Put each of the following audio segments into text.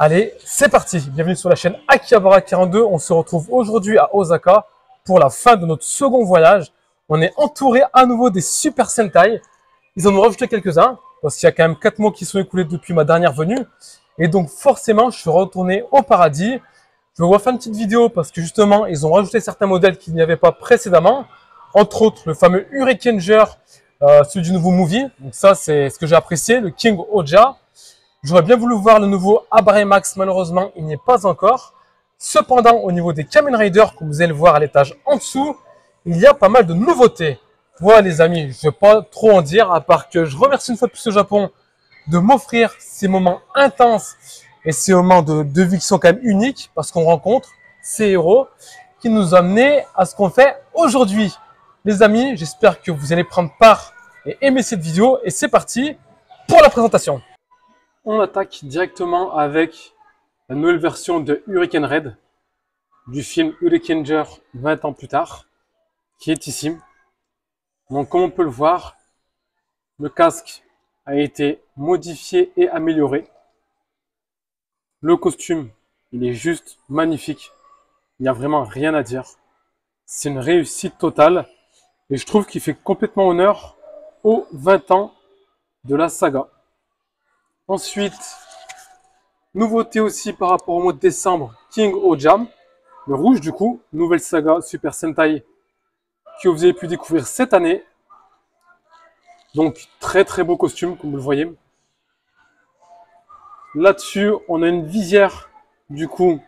Allez, c'est parti. Bienvenue sur la chaîne Akihabara42. On se retrouve aujourd'hui à Osaka pour la fin de notre second voyage. On est entouré à nouveau des Super Sentai. Ils en ont rajouté quelques-uns parce qu'il y a quand même 4 mois qui sont écoulés depuis ma dernière venue. Et donc forcément, je suis retourné au paradis. Je vais vous faire une petite vidéo parce que justement, ils ont rajouté certains modèles qu'il n'y avait pas précédemment. Entre autres, le fameux Hurricaneger, celui du nouveau movie. Donc ça, c'est ce que j'ai apprécié, le King Oja. J'aurais bien voulu voir le nouveau Abramax, malheureusement, il n'y est pas encore. Cependant, au niveau des Kamen Rider, comme vous allez le voir à l'étage en dessous, il y a pas mal de nouveautés. Voilà les amis, je ne vais pas trop en dire, à part que je remercie une fois de plus le Japon de m'offrir ces moments intenses et ces moments de vie qui sont quand même uniques, parce qu'on rencontre ces héros qui nous ont amenés à ce qu'on fait aujourd'hui. Les amis, j'espère que vous allez prendre part et aimer cette vidéo, et c'est parti pour la présentation. On attaque directement avec la nouvelle version de Hurricane Red du film Hurricaneger 20 ans plus tard, qui est ici. Donc comme on peut le voir, le casque a été modifié et amélioré. Le costume, il est juste magnifique. Il n'y a vraiment rien à dire. C'est une réussite totale et je trouve qu'il fait complètement honneur aux 20 ans de la saga. Ensuite, nouveauté aussi par rapport au mois de décembre, King Oja, le rouge du coup, nouvelle saga Super Sentai que vous avez pu découvrir cette année. Donc très très beau costume comme vous le voyez. Là-dessus, on a une visière du coup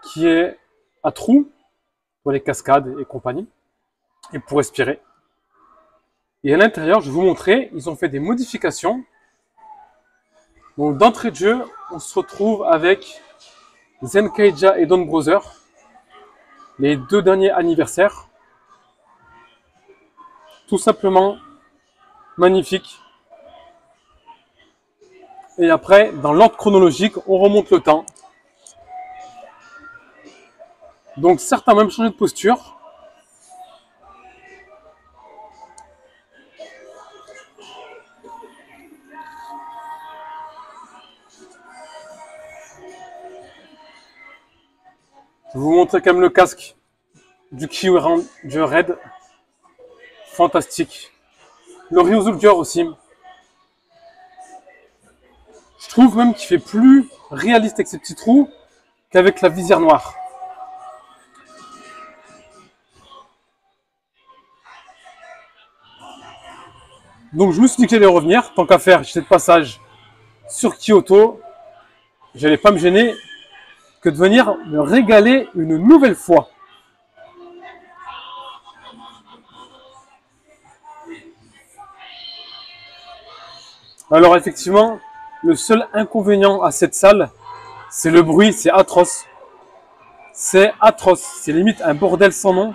qui est à trous pour les cascades et compagnie et pour respirer. Et à l'intérieur, je vais vous montrer, ils ont fait des modifications. Donc d'entrée de jeu, on se retrouve avec Zenkaija et Dawn Brother, les deux derniers anniversaires. Tout simplement magnifique. Et après, dans l'ordre chronologique, on remonte le temps. Donc certains ont même changé de posture. Je vais vous montrer quand même le casque du Kyuranger Red. Fantastique. Le Ryuzulger aussi. Je trouve même qu'il fait plus réaliste avec ses petits trous qu'avec la visière noire. Donc je me suis dit que j'allais revenir. Tant qu'à faire, j'étais de passage sur Kyoto. J'allais pas me gêner que de venir me régaler une nouvelle fois. Alors effectivement, le seul inconvénient à cette salle, c'est le bruit, c'est atroce. C'est atroce, c'est limite un bordel sans nom.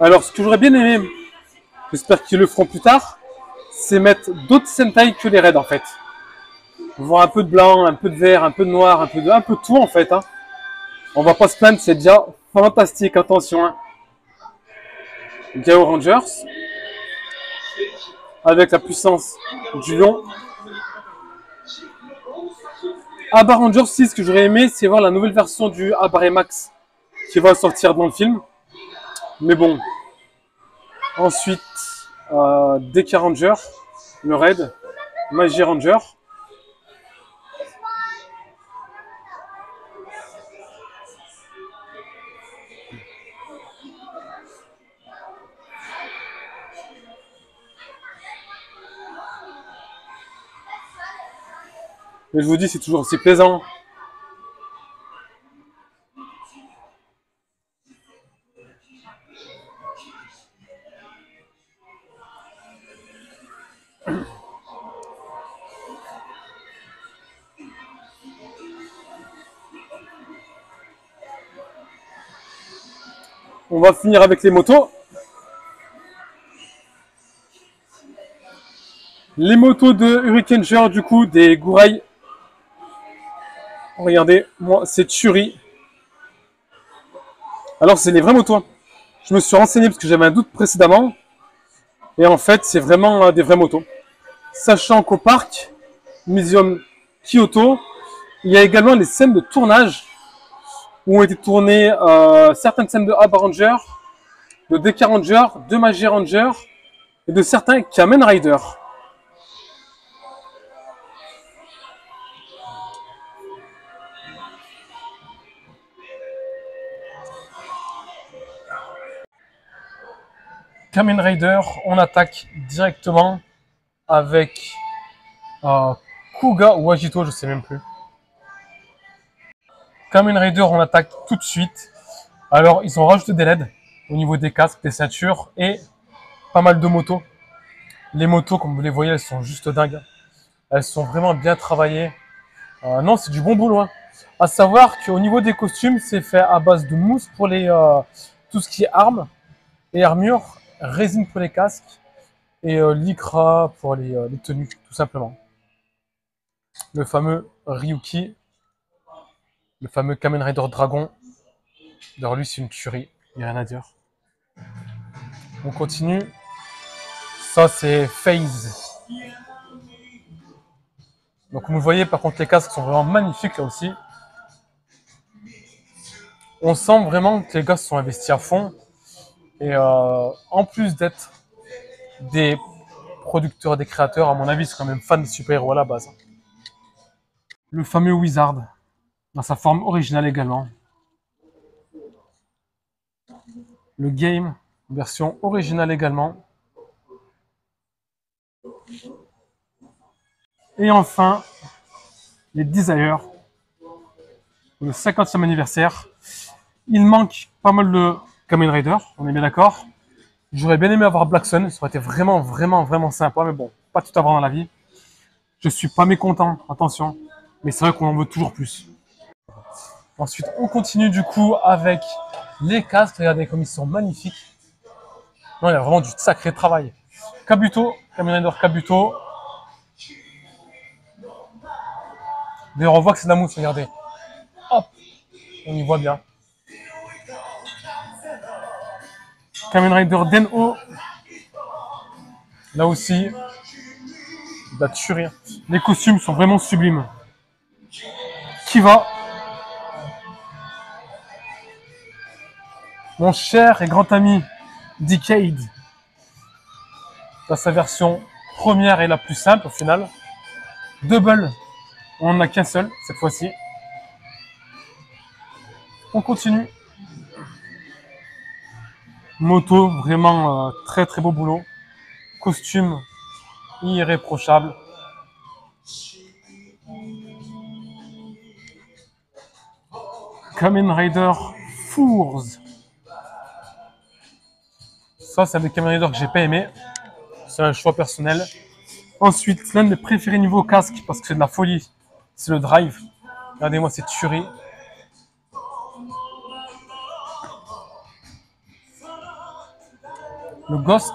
Alors ce que j'aurais bien aimé, j'espère qu'ils le feront plus tard, c'est mettre d'autres Sentai que les raids en fait. Voir un peu de blanc, un peu de vert, un peu de noir, un peu de tout en fait. Hein. On va pas se plaindre, c'est déjà fantastique, attention. Hein. Gao Rangers, avec la puissance du lion. Abba Rangers 6, ce que j'aurais aimé, c'est voir la nouvelle version du Abramax qui va sortir dans le film. Mais bon. Ensuite, DK Ranger, le Raid, Magi Ranger. Mais je vous dis, c'est toujours aussi plaisant. On va finir avec les motos. Les motos de Hurricaner, du coup, des Gourai. Regardez, moi, c'est Turi. Alors, c'est les vraies motos. Je me suis renseigné parce que j'avais un doute précédemment. Et en fait, c'est vraiment des vraies motos. Sachant qu'au parc Museum Kyoto, il y a également les scènes de tournage où ont été tournées certaines scènes de Abba Ranger, de DK Ranger, de Magie Ranger et de certains Kamen Rider. Kamen Rider, on attaque directement avec Kuga ou Agito, je sais même plus. Kamen Rider, on attaque tout de suite. Alors, ils ont rajouté des LED au niveau des casques, des ceintures et pas mal de motos. Les motos, comme vous les voyez, elles sont juste dingues. Elles sont vraiment bien travaillées. Non, c'est du bon boulot. Hein. À savoir qu'au niveau des costumes, c'est fait à base de mousse pour tout ce qui est armes et armures, résine pour les casques et lycra pour les tenues, tout simplement. Le fameux Ryuki, le fameux Kamen Rider Dragon. Alors lui, c'est une tuerie, il n'y a rien à dire. On continue. Ça, c'est FaZe. Donc, comme vous voyez, par contre, les casques sont vraiment magnifiques là aussi. On sent vraiment que les gars se sont investis à fond. Et en plus d'être des producteurs, des créateurs, à mon avis, ils sont quand même fans de super-héros à la base. Le fameux Wizard, dans sa forme originale également. Le Game, version originale également. Et enfin, les Desire, le 50e anniversaire. Il manque pas mal de Kamen Rider, on est bien d'accord. J'aurais bien aimé avoir Black Sun, ça aurait été vraiment sympa, mais bon, pas tout avoir dans la vie. Je suis pas mécontent, attention, mais c'est vrai qu'on en veut toujours plus. Ensuite, on continue du coup avec les casques, regardez comme ils sont magnifiques. Non, il y a vraiment du sacré travail. Kabuto, Kamen Rider Kabuto. D'ailleurs, on voit que c'est de la mousse, regardez. Hop, on y voit bien. Kamen Rider Den-O. Là aussi, de la tuerie. Les costumes sont vraiment sublimes. Kiva. Mon cher et grand ami Decade. Dans sa version première et la plus simple au final. Double. On n'en a qu'un seul cette fois-ci. On continue. Moto, vraiment très beau boulot. Costume irréprochable. Kamen Rider Fours. Ça, c'est un des Kamen Rider que j'ai pas aimé. C'est un choix personnel. Ensuite, l'un de mes préférés niveau casque, parce que c'est de la folie, c'est le Drive. Regardez-moi cette tuerie. Le Ghost.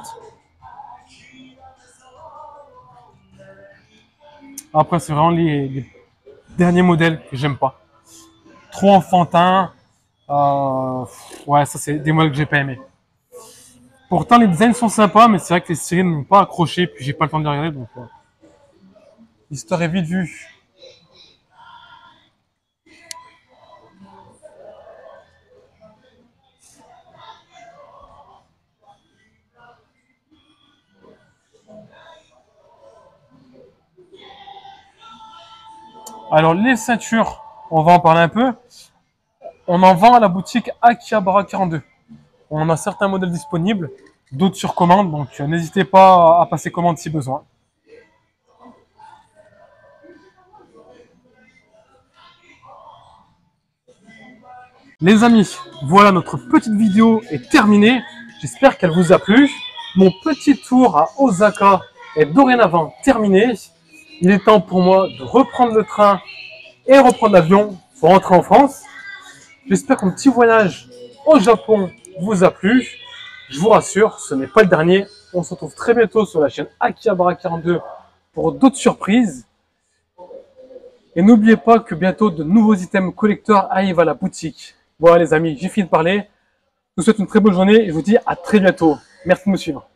Après, c'est vraiment les derniers modèles que j'aime pas. Trop enfantin. Ouais, ça, c'est des modèles que j'ai pas aimé. Pourtant, les designs sont sympas, mais c'est vrai que les séries ne m'ont pas accroché, puis j'ai pas le temps de les regarder, donc l'histoire est vite vue. Alors, les ceintures, on va en parler un peu. On en vend à la boutique Akihabara 42. On a certains modèles disponibles, d'autres sur commande, donc n'hésitez pas à passer commande si besoin. Les amis, voilà, notre petite vidéo est terminée. J'espère qu'elle vous a plu. Mon petit tour à Osaka est dorénavant terminé. Il est temps pour moi de reprendre le train et reprendre l'avion pour rentrer en France. J'espère que mon petit voyage au Japon vous a plu. Je vous rassure, ce n'est pas le dernier. On se retrouve très bientôt sur la chaîne Akihabara 42 pour d'autres surprises. Et n'oubliez pas que bientôt de nouveaux items collecteurs arrivent à la boutique. Voilà les amis, j'ai fini de parler. Je vous souhaite une très bonne journée et je vous dis à très bientôt. Merci de me suivre.